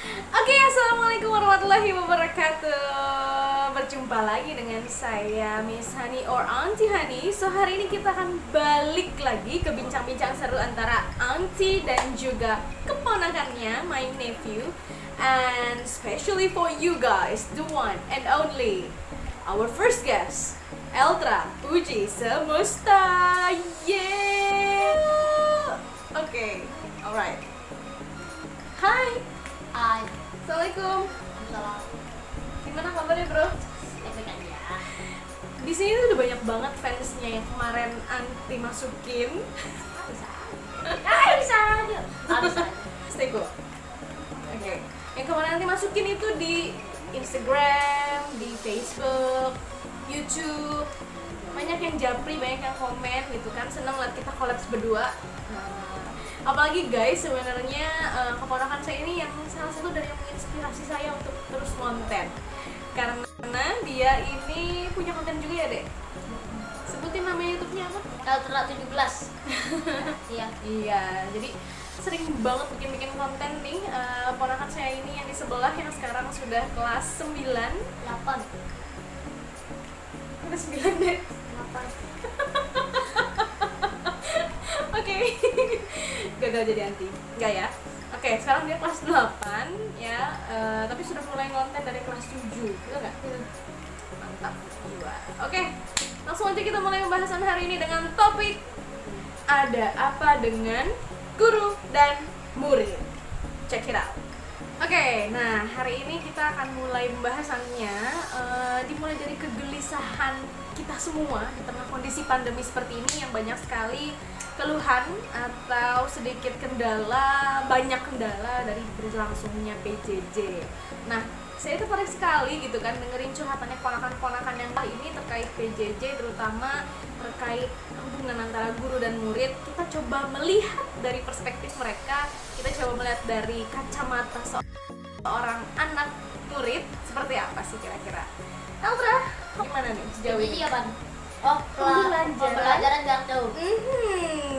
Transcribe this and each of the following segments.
Oke, assalamualaikum warahmatullahi wabarakatuh. Berjumpa lagi dengan saya Miss Hani or Auntie Hani. So hari ini kita akan balik lagi ke bincang-bincang seru antara Auntie dan juga keponakannya, my nephew. And especially for you guys, the one and only, our first guest, Eltra Puji Semesta. Yeah. Okay, alright. Hai. Hai, Assalamualaikum. salam. Gimana kabarnya, Bro? Baik aja. Di sini tuh udah banyak banget fansnya yang kemarin anti masukin. Bisa. Bisa aja. Bisa. Stay cool. Oke. Yang kemarin anti masukin itu di Instagram, di Facebook, YouTube. Banyak yang japri, banyak yang komen gitu kan. Seneng liat kita kolaps berdua. Apalagi guys, sebenarnya keponakan saya ini yang salah satu dari yang menginspirasi saya untuk terus konten. Karena dia ini punya konten juga ya, Dek? Sebutin nama YouTube-nya apa? Eltra 17. Iya. Iya, jadi sering banget bikin konten nih. Ponakan saya ini yang di sebelah yang sekarang sudah kelas 9. 8. Kelas 9, Dek. 8. Oke. Gagal jadi anti. Enggak ya? Oke, sekarang dia kelas 8 ya. Tapi sudah mulai konten dari kelas 7. Betul enggak? Mantap. Jiwa. Oke. Langsung aja kita mulai pembahasan hari ini dengan topik ada apa dengan guru dan murid. Check it out. Oke, nah hari ini kita akan mulai pembahasannya dimulai dari kegelisahan kita semua di tengah kondisi pandemi seperti ini yang banyak sekali keluhan atau sedikit kendala, banyak kendala dari berlangsungnya PJJ. Nah, saya tertarik sekali gitu kan dengerin curhatannya ponakan-ponakan yang kali ini terkait PJJ, terutama terkait hubungan antara guru dan murid. Kita coba melihat dari perspektif mereka, kita coba melihat dari kacamata seorang anak murid seperti apa sih kira-kira. Eltra, gimana nih sejauh Jadi ini? apa? Oh, pembelajaran jarak jauh.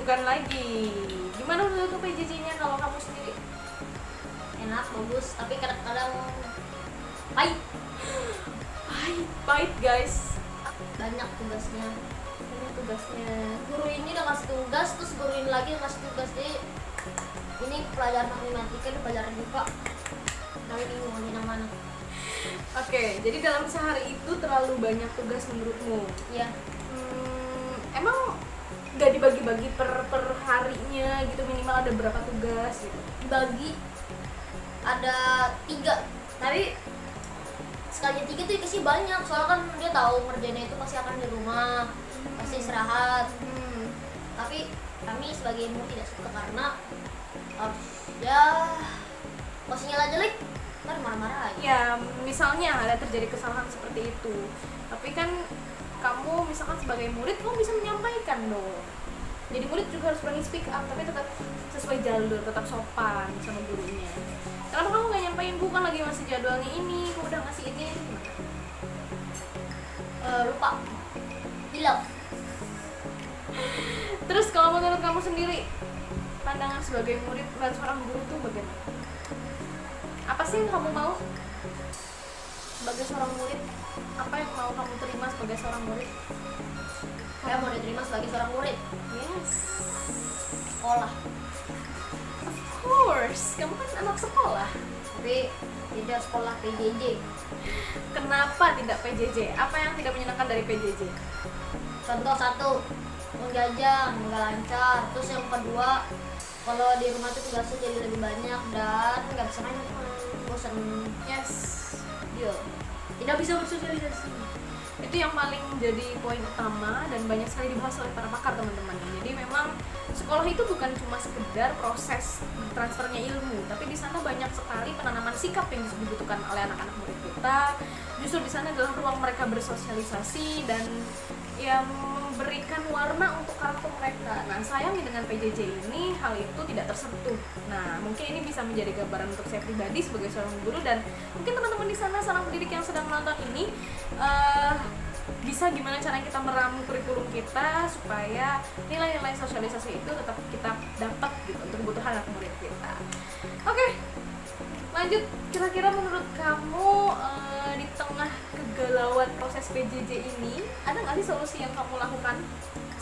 Bukan lagi. Gimana menurut PJJ-nya kalau kamu sendiri? Enak, bagus, tapi kadang-kadang pahit. Pahit guys. Banyak tugasnya. Ini tugasnya. Guru ini udah ngasih tugas, terus guru ini lagi ngasih tugas. Jadi ini pelajaran matematika, ini pelajaran IPA. Tapi bingung mau yang mana. Oke, jadi dalam sehari itu terlalu banyak tugas menurutmu? Iya. Emang nggak dibagi-bagi per harinya gitu, minimal ada berapa tugas gitu? Dibagi ada 3. Tapi sekalinya 3 tuh dikasih banyak, soalnya kan dia tahu ngerjainnya itu pasti akan di rumah, pasti istirahat. Tapi kami sebagai murid tidak suka karena ya posisinya jelek, ntar marah-marah aja. Ya, misalnya ada terjadi kesalahan seperti itu, tapi kan kamu misalkan sebagai murid kamu bisa menyampaikan dong. Jadi murid juga harus berani speak up, tapi tetap sesuai jalur, tetap sopan sama gurunya. Kenapa kamu nggak nyampein, Bu, kan lagi masih jadwalnya ini, aku udah ngasih ini gimana? Lupa hilang. Terus kalau menurut kamu sendiri, pandangan sebagai murid dan seorang guru tuh bagaimana? Apa sih yang kamu mau sebagai seorang murid? Apa yang mau kamu terima sebagai seorang murid? Saya mau diterima sebagai seorang murid Yes, sekolah, of course, kamu kan anak sekolah. tapi tidak sekolah PJJ. Kenapa tidak PJJ? Apa yang tidak menyenangkan dari PJJ? Contoh 1, menjajan nggak lancar. Terus yang kedua, kalau di rumah tuh tugasnya jadi lebih banyak dan nggak bisa main, bosan. Yes, Dia tidak bisa bersosialisasi. itu yang paling jadi poin utama dan banyak sekali dibahas oleh para pakar, teman-teman. Jadi memang sekolah itu bukan cuma sekedar proses transfernya ilmu, tapi di sana banyak sekali penanaman sikap yang dibutuhkan oleh anak-anak murid kita. Justru di sana adalah ruang mereka bersosialisasi dan yang memberikan warna untuk karakter mereka. Nah, sayangnya dengan PJJ ini hal itu tidak tersentuh. Nah, mungkin ini bisa menjadi gambaran untuk saya pribadi sebagai seorang guru, dan mungkin teman-teman di sana, seorang pendidik yang sedang menonton ini bisa gimana cara kita meramu kurikulum kita supaya nilai-nilai sosialisasi itu tetap kita dapat gitu untuk kebutuhan anak murid kita. Oke, lanjut, kira-kira menurut kamu di tengah kegalauan proses PJJ ini ada nggak sih solusi yang kamu lakukan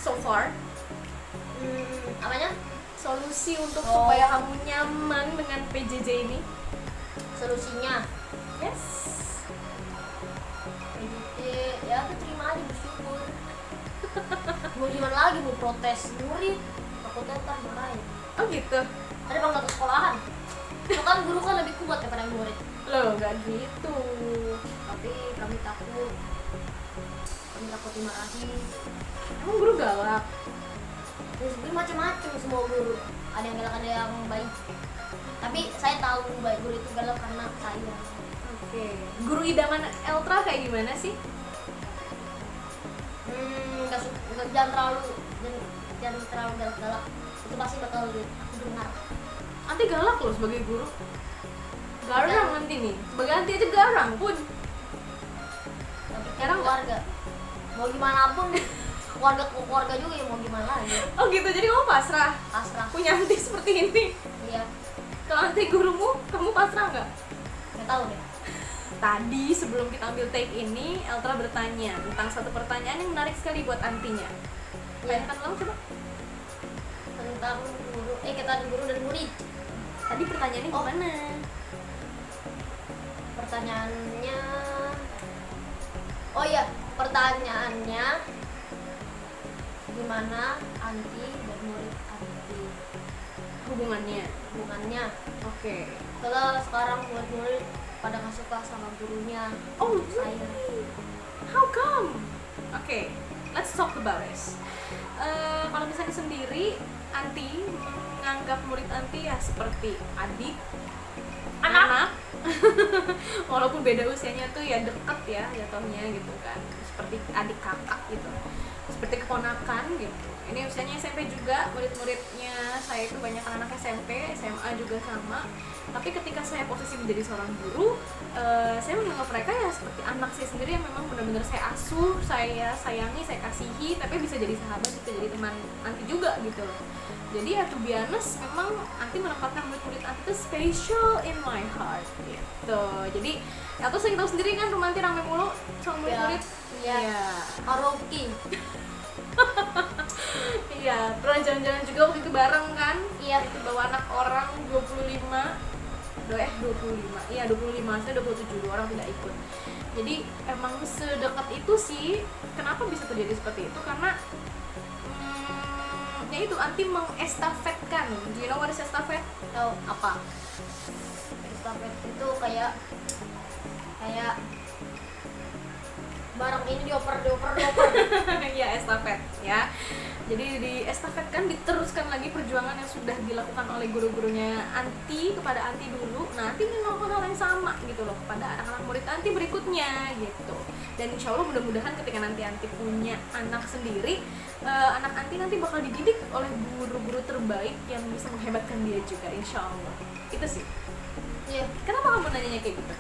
so far? Apanya? Solusi untuk Oh. supaya kamu nyaman dengan PJJ ini? Solusinya Yes. PJJ ya aku terima aja, bersyukur. Mau gimana lagi, mau protes murid takutnya ntar marahin. Oh gitu. Ada bangga ke sekolahan, itu kan guru kan lebih kuat daripada murid. Loh, nggak gitu. Tapi kami takut dimarahin. Emang guru galak? Ya sebenarnya macam-macam semua guru, ada yang galak ada yang baik, tapi saya tahu baik guru itu galak karena saya. Oke. Guru idaman Eltra kayak gimana sih? Jangan terlalu galak-galak, itu pasti bakal aku dengar. Anti galak loh sebagai guru. Garang nanti nih. Sebagai anti aja garang pun. Tapi Sekarang keluarga mau gimana pun keluarga juga ya, mau gimana lagi, Oh gitu. Jadi kamu pasrah pasrah. punya anti seperti ini. Iya, Kalau anti gurumu, kamu pasrah nggak? nggak tahu deh. Tadi sebelum kita ambil take ini, Eltra bertanya tentang satu pertanyaan yang menarik sekali buat antinya. Iya. Tanyakan ulang coba. Tentang guru, kita ada guru dan murid. Tadi pertanyaannya Oh. gimana? Pertanyaannya, oh iya, pertanyaannya gimana anti dan murid anti Hubungannya. hubungannya. Oke. Kalau sekarang murid-murid pada nggak suka sama gurunya. Oh, Saya really? How come? Oke, let's talk about it. Kalau misalnya sendiri, Anti menganggap murid Anti ya seperti adik, anak. Walaupun beda usianya tuh ya deket ya jatuhnya gitu kan, seperti adik kakak gitu, seperti keponakan gitu. Ini usianya SMP juga, murid-muridnya saya itu banyak anak SMP, SMA juga sama. Tapi ketika saya posisi menjadi seorang guru, saya menganggap mereka ya seperti anak saya sendiri yang memang benar-benar saya asuh, saya sayangi, saya kasihi, tapi bisa jadi sahabat, bisa jadi teman Anti juga gitu loh. Jadi ya to be honest, memang Anti menempatkan murid-murid Anti itu special in my heart gitu. Jadi ya tuh saya tahu sendiri kan, rumah Anti rame mulu sama murid-murid. Iya. Iya. karaoke. Iya, pernah jalan-jalan juga waktu itu bareng kan? Iya. Itu bawa anak orang 25. 25. Iya, 25. Saya 27, 2 orang tidak ikut. Jadi emang sedekat itu sih. Kenapa bisa terjadi seperti itu? Karena ya itu Anti mengestafetkan. Do you know what is estafet? Tahu Apa? estafet itu kayak barang ini dioper. Ya, estafet ya. Jadi diestafetkan, diteruskan lagi perjuangan yang sudah dilakukan oleh guru-gurunya Anti kepada Anti dulu. Nah, Anti ingin melakukan hal yang sama gitu loh kepada anak-anak murid Anti berikutnya gitu. Dan insya Allah mudah-mudahan ketika nanti Anti punya anak sendiri, anak Anti nanti bakal dididik oleh guru-guru terbaik yang bisa menghebatkan dia juga, insya Allah. Itu sih. Iya, Kenapa kamu nanyanya kayak gitu?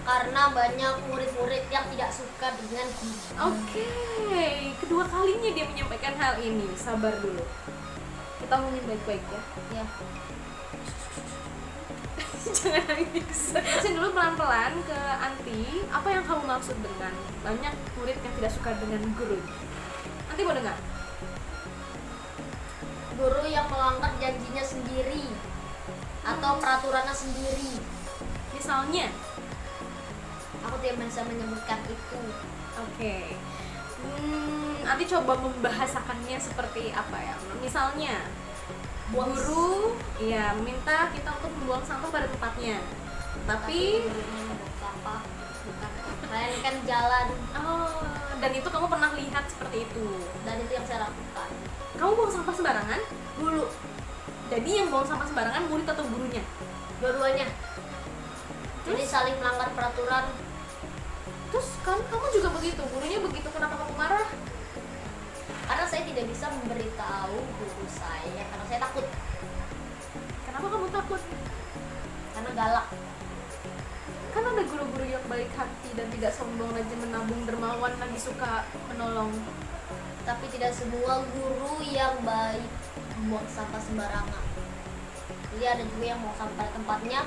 karena banyak murid-murid yang tidak suka dengan guru. Oke, kedua kalinya dia menyampaikan hal ini. Sabar dulu. Kita ngomongin baik-baik ya. Ya, Jangan nangis. Terusin dulu pelan-pelan ke Anti. Apa yang kamu maksud dengan banyak murid yang tidak suka dengan guru? Anti mau dengar? guru yang melanggar janjinya sendiri atau peraturannya sendiri. Misalnya, Aku tidak bisa menyebutkan itu. oke. Anti coba membahasakannya seperti apa ya? Misalnya, guru ya meminta kita untuk membuang sampah pada tempatnya. Tapi gurunya membuang sampah bukan melainkan jalan, dan itu kamu pernah lihat seperti itu. dan itu yang saya lakukan Kamu buang sampah sembarangan? dulu. Jadi yang buang sampah sembarangan murid atau gurunya? Dua-duanya. Jadi saling melanggar peraturan. Terus kamu juga begitu, gurunya begitu, kenapa kamu marah? Karena saya tidak bisa memberitahu guru saya karena saya takut, Kenapa kamu takut? karena galak. Kan ada guru-guru yang baik hati dan tidak sombong, rajin menabung, dermawan, lagi suka menolong. Tapi tidak semua guru yang baik membuang sampah sembarangan. Jadi ada juga yang mau sampai pada tempatnya,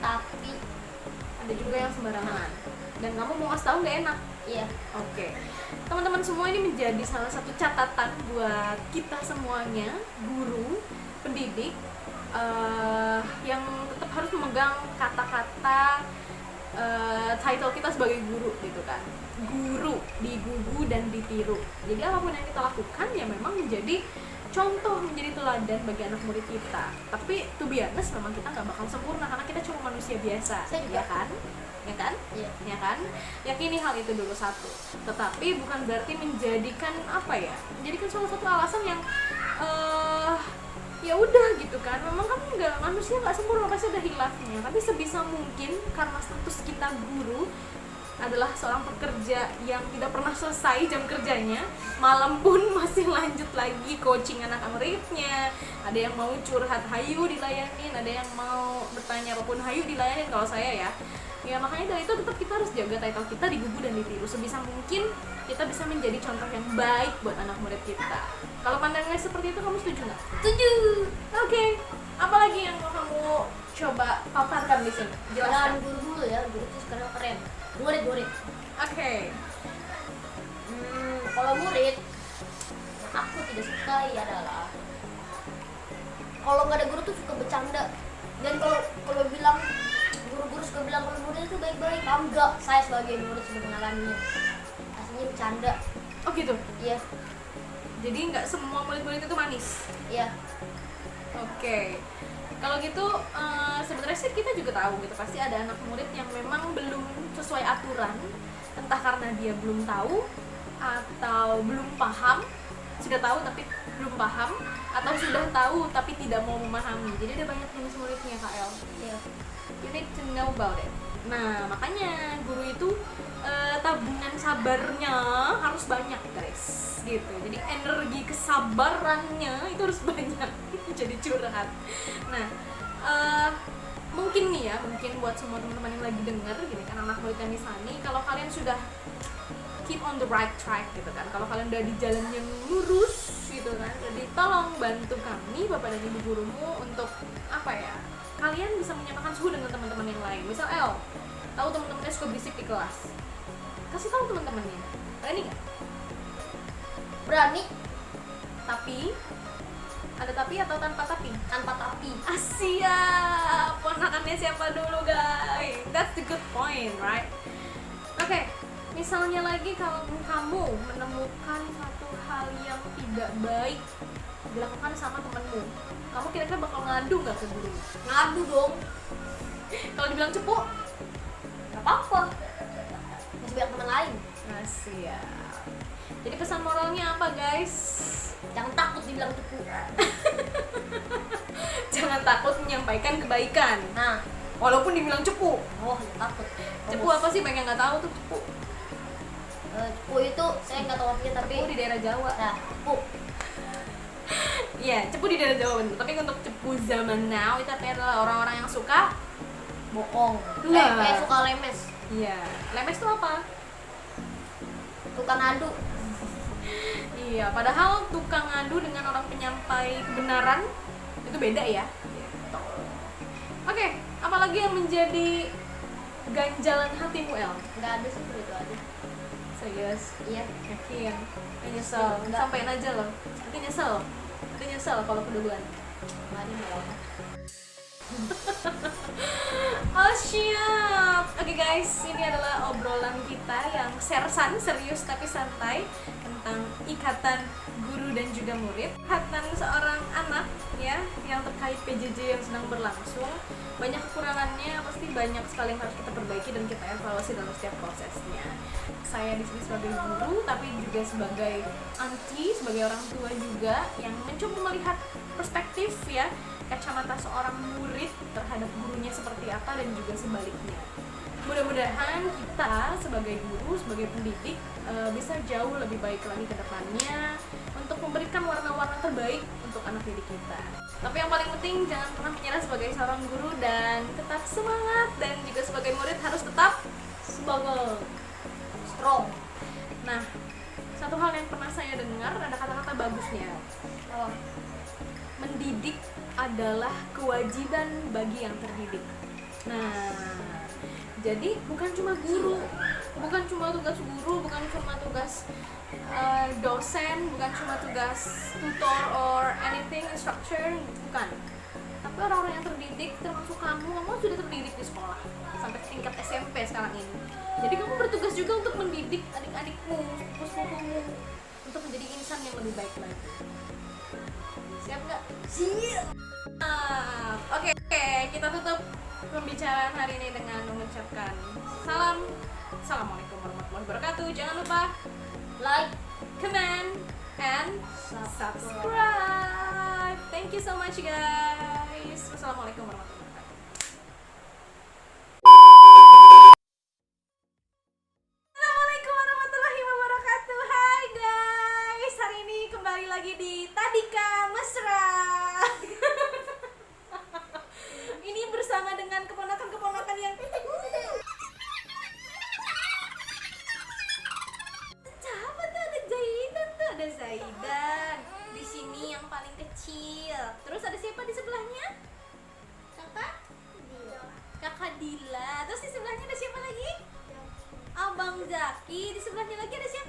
tapi Ada juga yang sembarangan. Dan kamu mau ngasih tahu nggak enak. iya, Oke, teman-teman semua, ini menjadi salah satu catatan buat kita semuanya, guru, pendidik, yang tetap harus memegang kata-kata title kita sebagai guru gitu kan. Guru, digugu dan ditiru. Jadi apapun yang kita lakukan ya memang menjadi contoh, menjadi teladan bagi anak murid kita. Tapi to be honest, memang kita nggak bakal sempurna karena kita cuma manusia biasa, Saya juga. ya kan? Ya kan? iya. Ya kan? Yakini hal itu dulu satu. Tetapi bukan berarti menjadikan apa ya? Menjadikan salah satu alasan yang ya udah gitu kan. Memang kan nggak, manusia nggak sempurna, pasti ada hilafnya. Tapi sebisa mungkin karena status kita guru adalah seorang pekerja yang tidak pernah selesai jam kerjanya, malam pun masih lanjut lagi coaching anak muridnya. Ada yang mau curhat, hayu dilayanin. Ada yang mau bertanya apapun, hayu dilayanin kalau saya ya. Ya makanya dari itu tetap kita harus jaga title kita, digugu dan ditiru. Sebisa mungkin kita bisa menjadi contoh yang baik buat anak murid kita. Kalau pandangannya seperti itu, kamu setuju nggak? Setuju. Oke. Apalagi yang mau kamu coba paparkan di sini? Jangan Jelaskan. guru dulu ya, guru itu sekarang keren. Murid. Oke. Kalau murid, yang aku tidak sukai adalah kalau nggak ada guru tuh suka bercanda. Dan kalau bilang guru-guru suka bilang kalau murid itu baik-baik, enggak. Saya sebagai murid sudah mengalaminya. Aslinya bercanda. Oh gitu. Iya, Jadi nggak semua murid-murid itu manis. iya. Oke. Kalau gitu sebenarnya sih kita juga tahu gitu, pasti ada anak murid yang memang belum sesuai aturan, entah karena dia belum tahu atau belum paham, sudah tahu tapi belum paham, atau sudah tahu tapi tidak mau memahami. Jadi ada banyak jenis muridnya, Kak El. Iya. You need to know about it. Nah, makanya guru itu tabungan sabarnya harus banyak, guys. Gitu. Jadi energi kesabarannya itu harus banyak. Jadi curhat. Nah, mungkin nih ya, mungkin buat semua teman-teman yang lagi denger gini kan, anak murid yang di sana, kalau kalian sudah keep on the right track gitu kan, kalau kalian udah di jalan yang lurus gitu kan, jadi tolong bantu kami, bapak dan ibu gurumu, untuk apa ya, kalian bisa menyamakan suhu dengan teman-teman yang lain. Misal El tahu teman-temannya suka berisik di kelas, kasih tahu teman-temannya, berani nggak? Berani Tapi ada tapi atau tanpa tapi? tanpa tapi. Asia, ponakannya siapa dulu guys? That's the good point, right? Oke, misalnya lagi kalau kamu menemukan satu hal yang tidak baik dilakukan sama temenmu, kamu kira-kira bakal ngadu nggak ke guru? Ngadu dong. Kalau dibilang cepu, Gak apa-apa. Masih banyak teman lain. Asia. Jadi pesan moralnya apa guys? Jangan takut dibilang cepu. Jangan takut menyampaikan kebaikan, Nah, walaupun dibilang cepu. oh ya takut. Cepu apa sih? Banyak yang nggak tahu tuh cepu. Cepu itu saya nggak tahu artinya, tapi Cepu di daerah Jawa. nah, cepu. Iya, cepu di daerah Jawa bener. Tapi untuk cepu zaman now itu artinya adalah orang-orang yang suka Bohong. Lah. Suka lemes. Iya, lemes tuh apa? Tukang adu. Iya, padahal tukang ngadu dengan orang penyampai kebenaran itu beda ya. Gitu. Oke, apalagi yang menjadi ganjalan hatimu El? Nggak ada sih, itu aja. Serius? Iya. Yakin? Nyesel? Enggak. Sampein aja loh. Nanti nyesel kalau keduluan. Nggak ada, nggak apa. Oh siap. Oke guys, ini adalah obrolan kita yang sersan, serius tapi santai, tentang ikatan guru dan juga murid, ikatan seorang anak ya, yang terkait PJJ yang sedang berlangsung. Banyak kekurangannya, pasti banyak sekali yang harus kita perbaiki dan kita evaluasi dalam setiap prosesnya. Saya di sini sebagai guru, tapi juga sebagai auntie, sebagai orang tua juga yang mencoba melihat perspektif ya, kacamata seorang murid terhadap gurunya seperti apa dan juga sebaliknya. Mudah-mudahan kita sebagai guru, sebagai pendidik bisa jauh lebih baik lagi ke depannya untuk memberikan warna-warna terbaik untuk anak didik kita. Tapi yang paling penting jangan pernah menyerah sebagai seorang guru dan tetap semangat, dan juga sebagai murid harus tetap semangat, Strong. Nah, satu hal yang pernah saya dengar, ada kata-kata bagusnya. Oh. Mendidik adalah kewajiban bagi yang terdidik. Nah, jadi bukan cuma guru, bukan cuma tugas guru, bukan cuma tugas dosen, bukan cuma tugas tutor or anything, instructor, bukan. Tapi orang-orang yang terdidik, termasuk kamu sudah terdidik di sekolah sampai tingkat SMP sekarang ini. Jadi kamu bertugas juga untuk mendidik adik-adikmu, sepupu-sepupumu untuk menjadi insan yang lebih baik lagi. Siap nggak? Siap. Oke, kita tutup pembicaraan hari ini dengan mengucapkan Assalamualaikum warahmatullahi wabarakatuh. Jangan lupa Like, comment, and subscribe. Thank you so much guys. Wassalamualaikum warahmatullahi wabarakatuh. Assalamualaikum warahmatullahi wabarakatuh. Hai guys, hari ini kembali lagi di Tadika Mesra. Ini bersama dengan keponakan-keponakan yang siapa tuh? Ada Zaidan tuh, ada Zaidan. Di sini yang paling kecil. Terus ada siapa di sebelahnya? Kakak Dila. Terus di sebelahnya ada siapa lagi? Abang Zaki. Di sebelahnya lagi ada siapa?